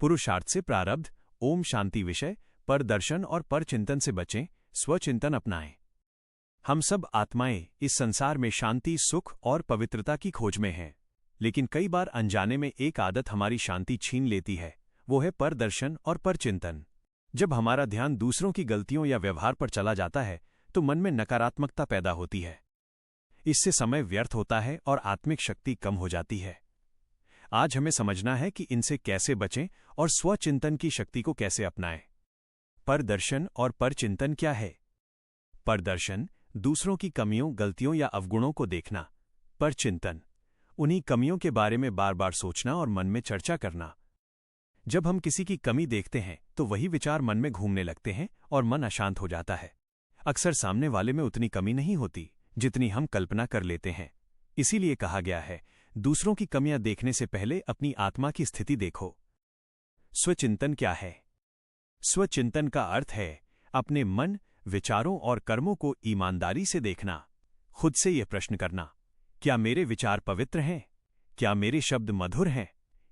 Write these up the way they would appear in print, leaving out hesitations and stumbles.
पुरुषार्थ से प्रारब्ध, ओम शांति विषय, पर दर्शन और पर चिंतन से बचें, स्वचिंतन अपनाएं। हम सब आत्माएं इस संसार में शांति, सुख और पवित्रता की खोज में हैं, लेकिन कई बार अनजाने में एक आदत हमारी शांति छीन लेती है, वो है पर दर्शन और पर चिंतन। जब हमारा ध्यान दूसरों की गलतियों या व्यवहार पर चला जाता है तो मन में नकारात्मकता पैदा होती है। इससे समय व्यर्थ होता है और आत्मिक शक्ति कम हो जाती है। आज हमें समझना है कि इनसे कैसे बचें और स्वचिंतन की शक्ति को कैसे अपनाएं। परदर्शन और परचिंतन क्या है? परदर्शन दूसरों की कमियों, गलतियों या अवगुणों को देखना। परचिंतन उन्हीं कमियों के बारे में बार बार सोचना और मन में चर्चा करना। जब हम किसी की कमी देखते हैं तो वही विचार मन में घूमने लगते हैं और मन अशांत हो जाता है। अक्सर सामने वाले में उतनी कमी नहीं होती जितनी हम कल्पना कर लेते हैं। इसीलिए कहा गया है, दूसरों की कमियां देखने से पहले अपनी आत्मा की स्थिति देखो। स्वचिंतन क्या है? स्वचिंतन का अर्थ है अपने मन, विचारों और कर्मों को ईमानदारी से देखना। खुद से यह प्रश्न करना, क्या मेरे विचार पवित्र हैं? क्या मेरे शब्द मधुर हैं?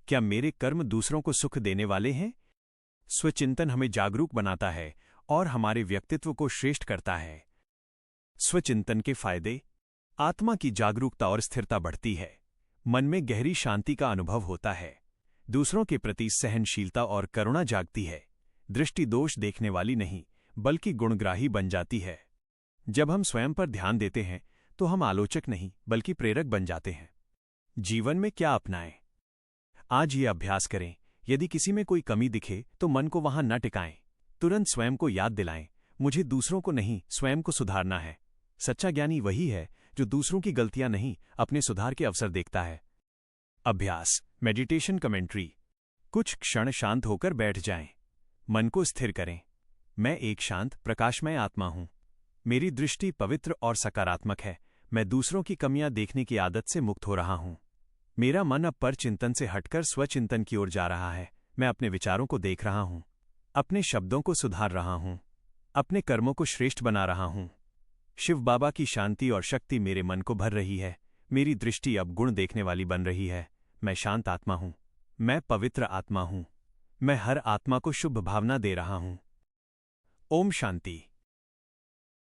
क्या मेरे कर्म दूसरों को सुख देने वाले हैं? स्वचिंतन हमें जागरूक बनाता है और हमारे व्यक्तित्व को श्रेष्ठ करता है। स्वचिंतन के फायदे: आत्मा की जागरूकता और स्थिरता बढ़ती है। मन में गहरी शांति का अनुभव होता है। दूसरों के प्रति सहनशीलता और करुणा जागती है। दृष्टि दोष देखने वाली नहीं बल्कि गुणग्राही बन जाती है। जब हम स्वयं पर ध्यान देते हैं तो हम आलोचक नहीं बल्कि प्रेरक बन जाते हैं। जीवन में क्या अपनाएं? आज ये अभ्यास करें, यदि किसी में कोई कमी दिखे तो मन को वहां न टिकाएं। तुरंत स्वयं को याद दिलाएं, मुझे दूसरों को नहीं, स्वयं को सुधारना है। सच्चा ज्ञानी वही है जो दूसरों की गलतियां नहीं, अपने सुधार के अवसर देखता है। अभ्यास, मेडिटेशन कमेंट्री। कुछ क्षण शांत होकर बैठ जाएं। मन को स्थिर करें। मैं एक शांत, प्रकाशमय आत्मा हूं। मेरी दृष्टि पवित्र और सकारात्मक है। मैं दूसरों की कमियां देखने की आदत से मुक्त हो रहा हूं। मेरा मन अब पर चिंतन से हटकर स्वचिंतन की ओर जा रहा है। मैं अपने विचारों को देख रहा हूं, अपने शब्दों को सुधार रहा हूं, अपने कर्मों को श्रेष्ठ बना रहा हूं। शिव बाबा की शांति और शक्ति मेरे मन को भर रही है। मेरी दृष्टि अब गुण देखने वाली बन रही है। मैं शांत आत्मा हूं। मैं पवित्र आत्मा हूं। मैं हर आत्मा को शुभ भावना दे रहा हूं। ओम शांति।